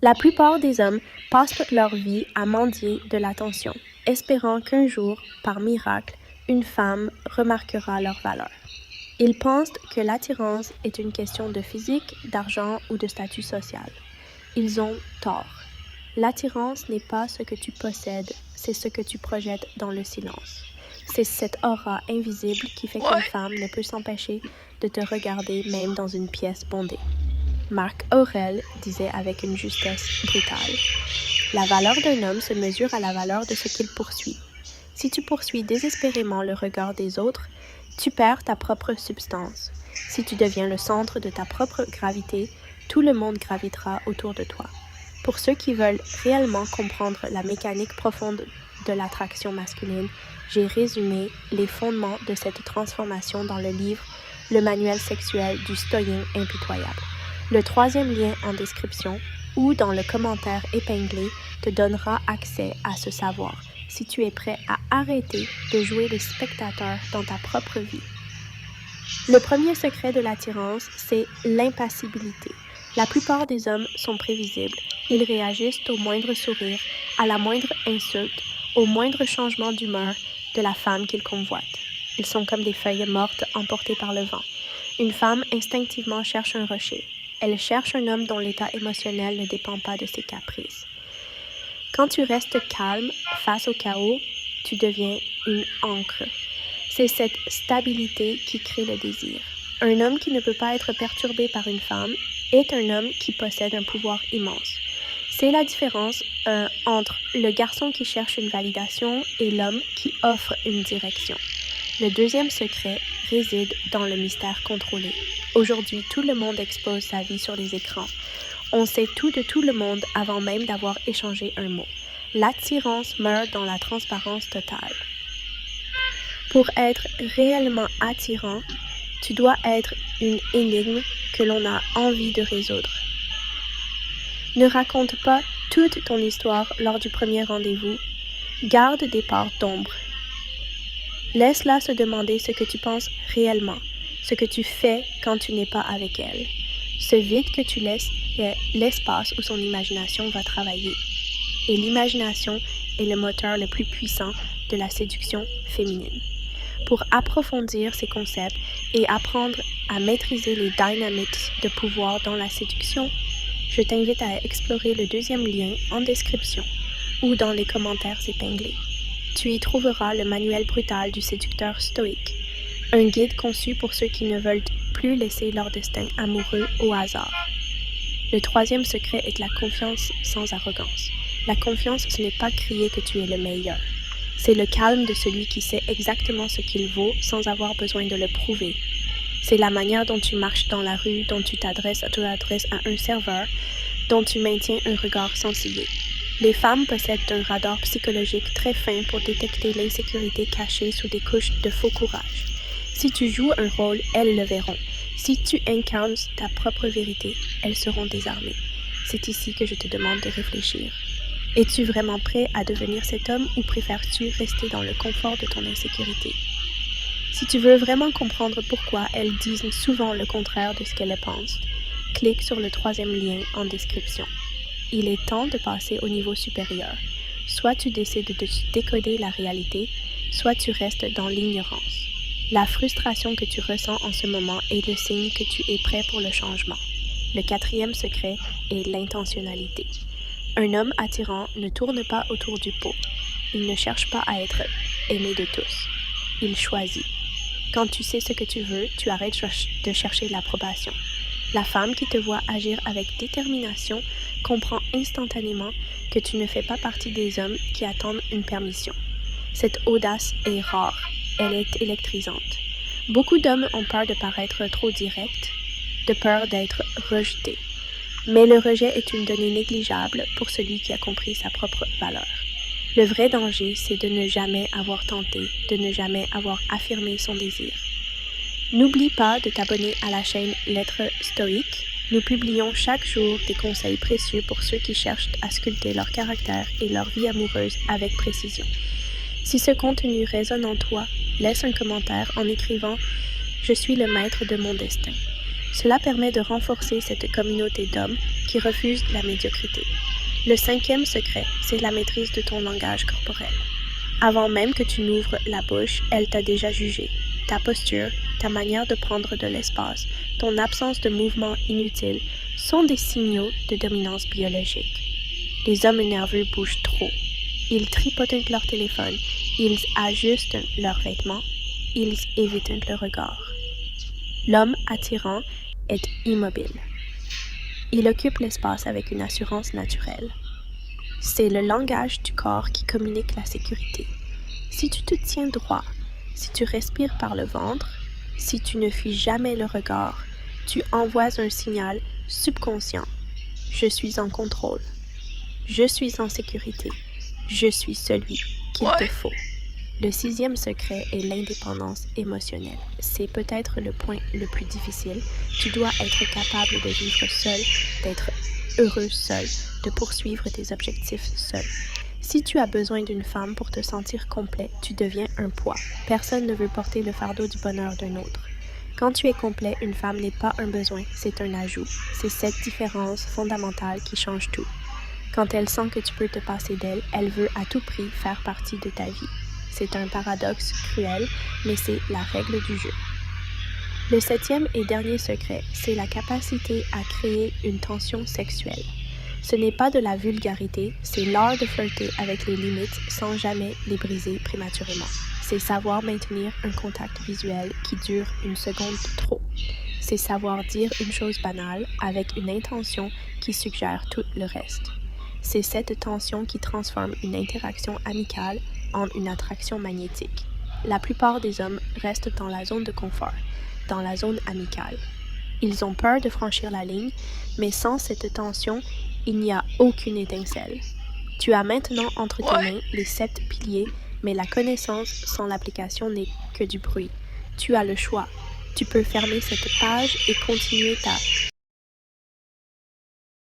La plupart des hommes passent toute leur vie à mendier de l'attention, espérant qu'un jour, par miracle, une femme remarquera leur valeur. Ils pensent que l'attirance est une question de physique, d'argent ou de statut social. Ils ont tort. L'attirance n'est pas ce que tu possèdes, c'est ce que tu projettes dans le silence. C'est cette aura invisible qui fait qu'une femme ne peut s'empêcher de te regarder même dans une pièce bondée. Marc Aurèle disait avec une justesse brutale: la valeur d'un homme se mesure à la valeur de ce qu'il poursuit. Si tu poursuis désespérément le regard des autres, tu perds ta propre substance. Si tu deviens le centre de ta propre gravité, tout le monde gravitera autour de toi. Pour ceux qui veulent réellement comprendre la mécanique profonde de l'attraction masculine, j'ai résumé les fondements de cette transformation dans le livre « Le manuel sexuel du stoïen impitoyable ». Le troisième lien en description ou dans le commentaire épinglé te donnera accès à ce savoir si tu es prêt à arrêter de jouer les spectateurs dans ta propre vie. Le premier secret de l'attirance, c'est l'impassibilité. La plupart des hommes sont prévisibles. Ils réagissent au moindre sourire, à la moindre insulte, au moindre changement d'humeur de la femme qu'ils convoitent. Ils sont comme des feuilles mortes emportées par le vent. Une femme instinctivement cherche un rocher. Elle cherche un homme dont l'état émotionnel ne dépend pas de ses caprices. Quand tu restes calme face au chaos, tu deviens une ancre. C'est cette stabilité qui crée le désir. Un homme qui ne peut pas être perturbé par une femme est un homme qui possède un pouvoir immense. C'est la différence entre le garçon qui cherche une validation et l'homme qui offre une direction. Le deuxième secret réside dans le mystère contrôlé. Aujourd'hui, tout le monde expose sa vie sur les écrans. On sait tout de tout le monde avant même d'avoir échangé un mot. L'attirance meurt dans la transparence totale. Pour être réellement attirant, tu dois être une énigme que l'on a envie de résoudre. Ne raconte pas toute ton histoire lors du premier rendez-vous. Garde des parts d'ombre. Laisse-la se demander ce que tu penses réellement, ce que tu fais quand tu n'es pas avec elle. Ce vide que tu laisses est l'espace où son imagination va travailler. Et l'imagination est le moteur le plus puissant de la séduction féminine. Pour approfondir ces concepts et apprendre à maîtriser les dynamics de pouvoir dans la séduction, je t'invite à explorer le deuxième lien en description ou dans les commentaires épinglés. Tu y trouveras le manuel brutal du séducteur stoïque, un guide conçu pour ceux qui ne veulent plus laisser leur destin amoureux au hasard. Le troisième secret est la confiance sans arrogance. La confiance, ce n'est pas crier que tu es le meilleur. C'est le calme de celui qui sait exactement ce qu'il vaut sans avoir besoin de le prouver. C'est la manière dont tu marches dans la rue, dont tu t'adresses à un serveur, dont tu maintiens un regard sensible. Les femmes possèdent un radar psychologique très fin pour détecter l'insécurité cachée sous des couches de faux courage. Si tu joues un rôle, elles le verront. Si tu incarnes ta propre vérité, elles seront désarmées. C'est ici que je te demande de réfléchir. Es-tu vraiment prêt à devenir cet homme ou préfères-tu rester dans le confort de ton insécurité? Si tu veux vraiment comprendre pourquoi elles disent souvent le contraire de ce qu'elles pensent, clique sur le troisième lien en description. Il est temps de passer au niveau supérieur. Soit tu décides de décoder la réalité, soit tu restes dans l'ignorance. La frustration que tu ressens en ce moment est le signe que tu es prêt pour le changement. Le quatrième secret est l'intentionnalité. Un homme attirant ne tourne pas autour du pot. Il ne cherche pas à être aimé de tous. Il choisit. Quand tu sais ce que tu veux, tu arrêtes de chercher l'approbation. La femme qui te voit agir avec détermination comprend instantanément que tu ne fais pas partie des hommes qui attendent une permission. Cette audace est rare. Elle est électrisante. Beaucoup d'hommes ont peur de paraître trop directs, de peur d'être rejetés. Mais le rejet est une donnée négligeable pour celui qui a compris sa propre valeur. Le vrai danger, c'est de ne jamais avoir tenté, de ne jamais avoir affirmé son désir. N'oublie pas de t'abonner à la chaîne Lettres Stoïques. Nous publions chaque jour des conseils précieux pour ceux qui cherchent à sculpter leur caractère et leur vie amoureuse avec précision. Si ce contenu résonne en toi, laisse un commentaire en écrivant « Je suis le maître de mon destin ». Cela permet de renforcer cette communauté d'hommes qui refusent la médiocrité. Le 5e secret, c'est la maîtrise de ton langage corporel. Avant même que tu n'ouvres la bouche, elle t'a déjà jugé. Ta posture, ta manière de prendre de l'espace, ton absence de mouvement inutile sont des signaux de dominance biologique. Les hommes nerveux bougent trop. Ils tripotent leur téléphone, ils ajustent leurs vêtements, ils évitent le regard. L'homme attirant est immobile. Il occupe l'espace avec une assurance naturelle. C'est le langage du corps qui communique la sécurité. Si tu te tiens droit, si tu respires par le ventre, si tu ne fuis jamais le regard, tu envoies un signal subconscient. Je suis en contrôle. Je suis en sécurité. Je suis celui qu'il te faut. Le 6e secret est l'indépendance émotionnelle. C'est peut-être le point le plus difficile. Tu dois être capable de vivre seul, d'être heureux seul, de poursuivre tes objectifs seul. Si tu as besoin d'une femme pour te sentir complet, tu deviens un poids. Personne ne veut porter le fardeau du bonheur d'un autre. Quand tu es complet, une femme n'est pas un besoin, c'est un ajout. C'est cette différence fondamentale qui change tout. Quand elle sent que tu peux te passer d'elle, elle veut à tout prix faire partie de ta vie. C'est un paradoxe cruel, mais c'est la règle du jeu. Le 7e et dernier secret, c'est la capacité à créer une tension sexuelle. Ce n'est pas de la vulgarité, c'est l'art de flirter avec les limites sans jamais les briser prématurément. C'est savoir maintenir un contact visuel qui dure une seconde trop. C'est savoir dire une chose banale avec une intention qui suggère tout le reste. C'est cette tension qui transforme une interaction amicale en une attraction magnétique. La plupart des hommes restent dans la zone de confort, dans la zone amicale. Ils ont peur de franchir la ligne, mais sans cette tension, il n'y a aucune étincelle. Tu as maintenant entre tes mains les 7 piliers, mais la connaissance sans l'application n'est que du bruit. Tu as le choix. Tu peux fermer cette page et continuer ta